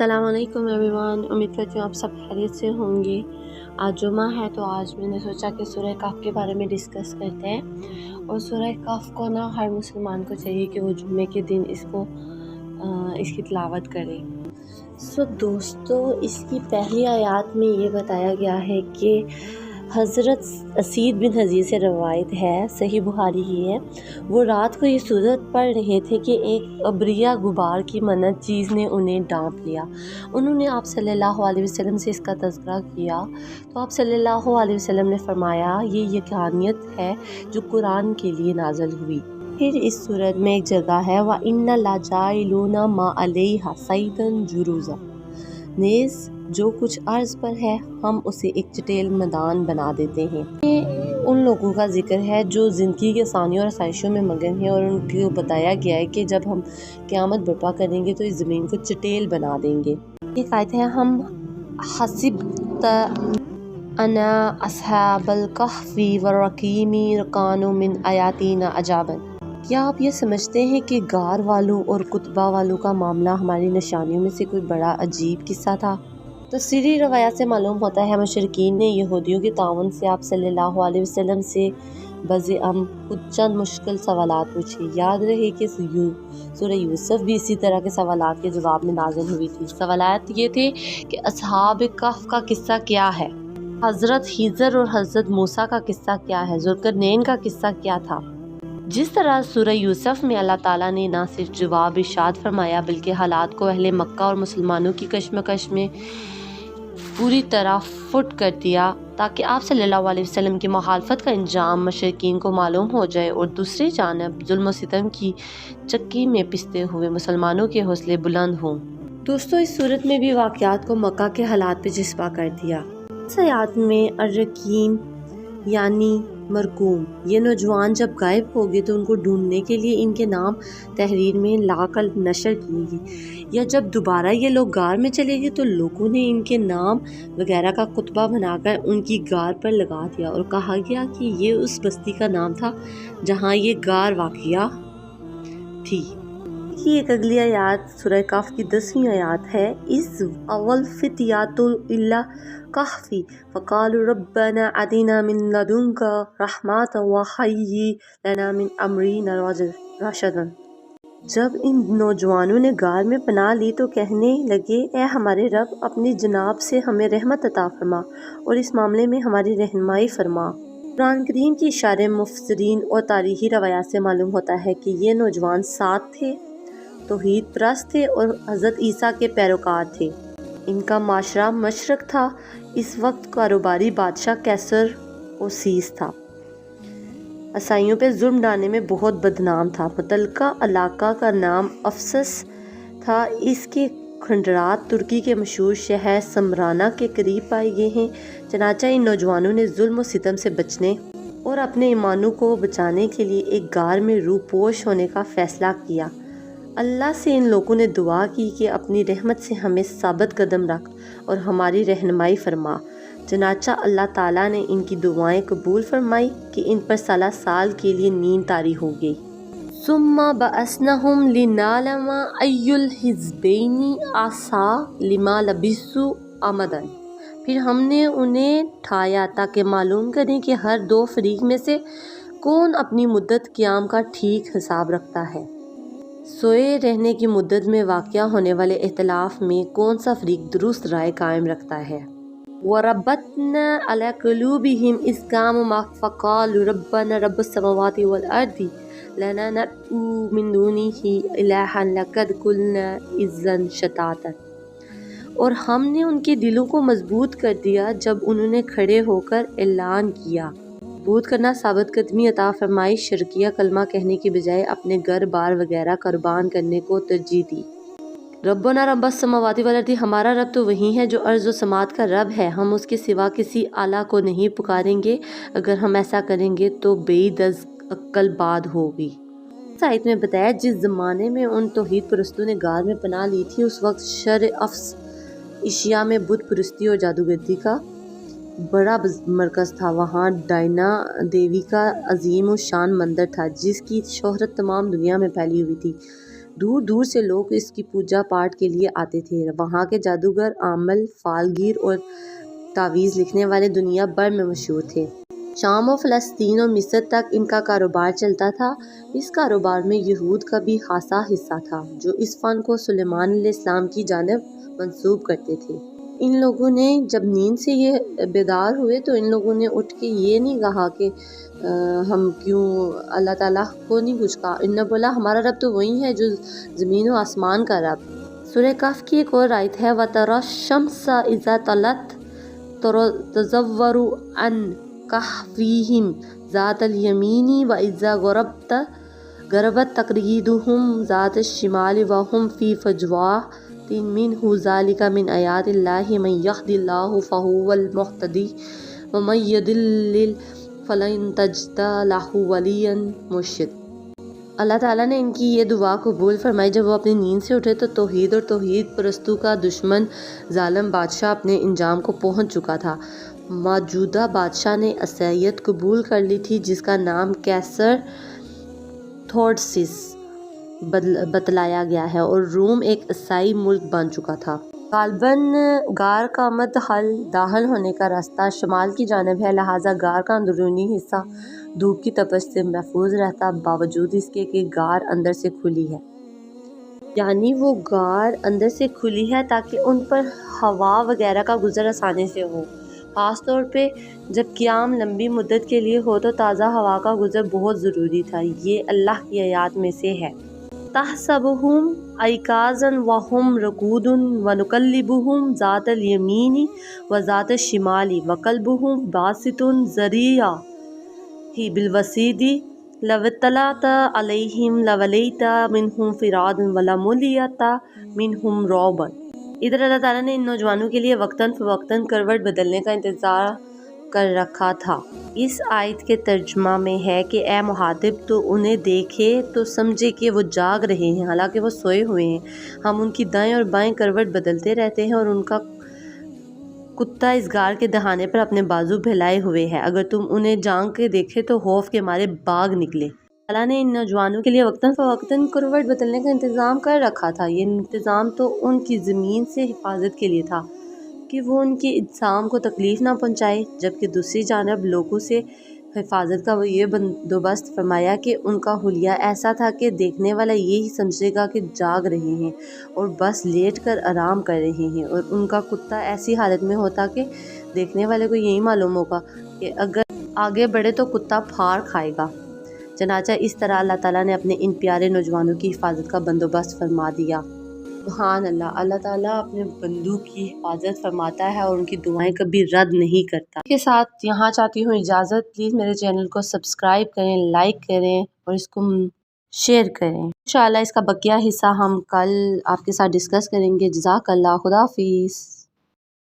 अस्सलाम वालेकुम एवरीवन। उम्मीद करती हूँ आप सब खैरियत से होंगे। आज जुमा है तो आज मैंने सोचा कि सूरह कहफ के बारे में डिस्कस करते हैं। और सूरह कहफ को ना हर मुसलमान को चाहिए कि वो जुम्मे के दिन इसकी तिलावत करे। दोस्तों, इसकी पहली आयत में ये बताया गया है कि हज़रत असीद बिन हज़ीर से रवायत है, सही बुखारी ही है, वो रात को ये सूरत पढ़ रहे थे कि एक अब्रिया गुबार की मनत चीज़ ने उन्हें ढांप लिया। उन्होंने आप सल्लल्लाहु अलैहि वसल्लम से इसका तज़किरा किया तो आप सल्लल्लाहु अलैहि वसल्लम ने फरमाया, ये यकीनियत है जो कुरान के लिए नाज़िल हुई। फिर इस सूरत में एक जगह है, व इन्ना लाजाइलूना मा अलैहा सईदन जुरूज़ा, नेज़ जो कुछ अर्ज़ पर है हम उसे एक चटेल मैदान बना देते हैं। ये उन लोगों का जिक्र है जो ज़िंदगी के आसानियों और आसाइशों में मगन हैं और उनको बताया गया है कि जब हम क़यामत बर्पा करेंगे तो इस ज़मीन को चटेल बना देंगे। एक आयत है, हम हसिबत अना अस्हाबल कहफ़ी व रकीमी कानू मिन आयातीना अजाबन, क्या आप ये समझते हैं कि गार वालों और कुतबा वालों का मामला हमारी निशानियों में से कोई बड़ा अजीब किस्सा था? तफसीरी रवायात से मालूम होता है मुशरिकीन ने यहूदियों के ताउन से आप सल्लल्लाहु अलैहि वसल्लम से बज़अम कुछ चंद मुश्किल सवालात पूछे। याद रहे कि सूरह यूसुफ भी इसी तरह के सवालात के जवाब में नाज़िल हुई थी। सवालात ये थे कि अस्हाब कहफ का किस्सा क्या है, हज़रत हिजर और हज़रत मूसा का किस्सा क्या है, ज़ुल्करनैन का किस्सा क्या था। जिस तरह सूरह यूसुफ में अल्लाह ताला ने ना सिर्फ जवाब इरशाद फरमाया बल्कि हालात को अहले मक्का और मुसलमानों की कश्मकश में पूरी तरह फुट कर दिया ताकि आप सल्लल्लाहु अलैहि वसल्लम की मुखालफत का अंजाम मुशरिकीन को मालूम हो जाए और दूसरी जानब जुल्म और सितम की चक्की में पिसते हुए मुसलमानों के हौसले बुलंद हों। दोस्तों, इस सूरत में भी वाक़यात को मक्का के हालात पे जिस्पा कर दिया। इस आयत में अर्रकीन यानी मरकूम, ये नौजवान जब गायब हो गए तो उनको ढूंढने के लिए इनके नाम तहरीर में लाकर नशर किए गए, या जब दोबारा ये लोग गार में चले गए तो लोगों ने इनके नाम वगैरह का कुतबा बनाकर उनकी गार पर लगा दिया और कहा गया कि ये उस बस्ती का नाम था जहाँ ये गार वाक़या थी। की एक अगली आयत सूरह कहफ की 10वीं आयत है, इस अवल फितियातुल इल्ला कहफी फ़क़ालू रब्बना आतिना मिन लदुनका रहमतन व हय्यि लना मिन अमरिना रशदन। जब इन नौजवानों ने गार में पनाह ली तो कहने लगे, ए हमारे रब, अपनी जनाब से हमें रहमत अता फरमा और इस मामले में हमारी रहनुमाई फरमा। कुरान करीम की इशारे मुफस्सिरीन और तारीखी रवायात से मालूम होता है कि ये नौजवान साथ थे, तौहीद परस्त थे और हज़रत ईसा के पैरोकार थे। इनका माशरा मशरक था। इस वक्त कारोबारी बादशाह कैसर और सीस था। ईसाइयों पे जुल्म डालने में बहुत बदनाम था। मुतलका इलाका का नाम अफसस था। इसके खंडरात तुर्की के मशहूर शहर समराना के करीब पाए गए हैं। चनाचा इन नौजवानों ने जुल्म और सितम से बचने और अपने ईमानों को बचाने के लिए एक गार में रूपोश होने का फैसला किया। अल्लाह से इन लोगों ने दुआ की कि अपनी रहमत से हमें साबित कदम रख और हमारी रहनुमाई फरमा। चनाचा अल्लाह ताला ने इनकी दुआएं कबूल फरमाई कि इन पर साल के लिए नींद तारी हो गई। सुम्मा बअस्नहुम लिनालमा अय्युल हिज़्बैनी आसा लिमा लबिसु अमदन, फिर हमने उन्हें ठाया ताकि मालूम करें कि हर दो फरीक में से कौन अपनी मुद्दत क़याम का ठीक हिसाब रखता है। सोए रहने की मुद्दत में वाक़या होने वाले इख्तिलाफ में कौन सा फरीक दुरुस्त राय कायम रखता है। वरबतना अला कुलूबिहिम इज़ क़ामू फ़क़ालू रब्बना रब्बुस समावाति वल अर्दि लना नदउ मिन दूनिही इलाहन लक़द कुलना इज़्ज़न शताता, और हमने उनके दिलों को मजबूत कर दिया जब उन्होंने खड़े होकर ऐलान किया। बूत करना साबित कदमी अता फरमाई, शर्किया कलमा कहने की बजाय अपने घर बार वगैरह कुर्बान करने को तरजीह दी। रब्बना रब्बस समावाति वल अर्दी, हमारा रब तो वही है जो अर्ज़ व समात का रब है, हम उसके सिवा किसी आला को नहीं पुकारेंगे। अगर हम ऐसा करेंगे तो बेदज़ अक्ल बाद होगी। साइट में बताया, जिस ज़माने में उन तौहीद परस्तों ने गार में पनाह ली थी उस वक्त शर अफ्स एशिया में बुत परस्ती और जादूगर्दी का बड़ा मरकज़ था। वहाँ डायना देवी का अजीम और शान मंदिर था जिसकी शोहरत तमाम दुनिया में फैली हुई थी। دور دور سے لوگ اس کی پوجا پاٹ کے لیے آتے تھے۔ وہاں کے جادوگر، عامل، فالگیر اور تعویذ لکھنے والے دنیا بھر میں مشہور تھے۔ شام و فلسطین اور مصر تک ان کا کاروبار چلتا تھا۔ اس کاروبار میں یہود کا بھی خاصا حصہ تھا، جو اس فن کو سلیمان علیہ السلام کی جانب منسوب کرتے تھے۔ ان لوگوں نے جب نیند سے یہ بیدار ہوئے تو ان لوگوں نے اٹھ کے یہ نہیں کہا کہ ہم کیوں اللہ تعالیٰ کو نہیں کچھ کہا۔ انہوں نے بولا ہمارا رب تو وہی ہے جو زمین و آسمان کا رب۔ سورہ کہف کی ایک اور آیت ہے وَتَرَى الشَّمْسَ إِذَا طَلَعَتْ تَزَوَّرُ عَنْ كَهْفِهِمْ ذَاتَ الْيَمِينِ وَإِذَا غَرَبَتْ تَقْرِضُهُمْ ذَاتَ الشِّمَالِ وَهُمْ فِي فَجْوَةٍ مِّنْهُ ذَلِكَ مِنْ آيَاتِ اللَّهِ مَن يَهْدِ اللَّهُ فَهُوَ الْمُهْتَدِي وَمَن يُضْلِلْ فَلَن تَجِدَ لَهُ وَلِيًّا مُرْشِدًا۔ اللہ تعالیٰ نے ان کی یہ دعا قبول فرمائی۔ جب وہ اپنی نیند سے اٹھے تو توحید اور توحید پرستوں کا دشمن ظالم بادشاہ اپنے انجام کو پہنچ چکا تھا۔ موجودہ بادشاہ نے عیسائیت قبول کر لی تھی، جس کا نام قیصر تھوڈسس بتلایا گیا ہے، اور روم ایک عیسائی ملک بن چکا تھا۔ غالباً غار کا مدخل داخل ہونے کا راستہ شمال کی جانب ہے، لہٰذا غار کا اندرونی حصہ دھوپ کی تپش سے محفوظ رہتا، باوجود اس کے کہ غار اندر سے کھلی ہے۔ یعنی وہ غار اندر سے کھلی ہے تاکہ ان پر ہوا وغیرہ کا گزر آسانی سے ہو۔ خاص طور پہ جب قیام لمبی مدت کے لیے ہو تو تازہ ہوا کا گزر بہت ضروری تھا۔ یہ اللہ کی آیات میں سے ہے۔ تحسبهم ایقاظا وهم رقود ونقلبهم ذات الیمین وذات الشمال وقلبهم باسط ذریعہ بالوسید لو اطلعت علیہم لولیت منہم فرارا ولملئت منہم رعبا۔ ادھر اللہ تعالیٰ نے ان نوجوانوں کے لیے وقتاً فوقتاً کروٹ بدلنے کا انتظار کر رکھا تھا۔ اس آیت کے ترجمہ میں ہے کہ اے مخاطب تو انہیں دیکھے تو سمجھے کہ وہ جاگ رہے ہیں، حالانکہ وہ سوئے ہوئے ہیں۔ ہم ان کی دائیں اور بائیں کروٹ بدلتے رہتے ہیں، اور ان کا کتا اس غار کے دہانے پر اپنے بازو پھیلائے ہوئے ہے۔ اگر تم انہیں جاگ کے دیکھے تو خوف کے مارے بھاگ نکلے۔ اللہ نے ان نوجوانوں کے لیے وقتاً فوقتاً کروٹ بدلنے کا انتظام کر رکھا تھا۔ یہ انتظام تو ان کی زمین سے حفاظت کے لیے تھا کہ وہ ان کے اجسام کو تکلیف نہ پہنچائے، جبکہ دوسری جانب لوگوں سے حفاظت کا وہ یہ بندوبست فرمایا کہ ان کا حلیہ ایسا تھا کہ دیکھنے والا یہی سمجھے گا کہ جاگ رہے ہیں اور بس لیٹ کر آرام کر رہے ہیں، اور ان کا کتا ایسی حالت میں ہوتا کہ دیکھنے والے کو یہی معلوم ہوگا کہ اگر آگے بڑھے تو کتا پھاڑ کھائے گا۔ چنانچہ اس طرح اللہ تعالیٰ نے اپنے ان پیارے نوجوانوں کی حفاظت کا بندوبست فرما دیا۔ سبحان اللہ، اللہ تعالیٰ اپنے بندوں کی حفاظت فرماتا ہے اور ان کی دعائیں کبھی رد نہیں کرتا۔ اس کے ساتھ یہاں چاہتی ہوں اجازت، پلیز میرے چینل کو سبسکرائب کریں، لائک کریں اور اس کو شیئر کریں۔ انشاءاللہ اس کا بقیہ حصہ ہم کل آپ کے ساتھ ڈسکس کریں گے۔ جزاک اللہ، خدا حافظ۔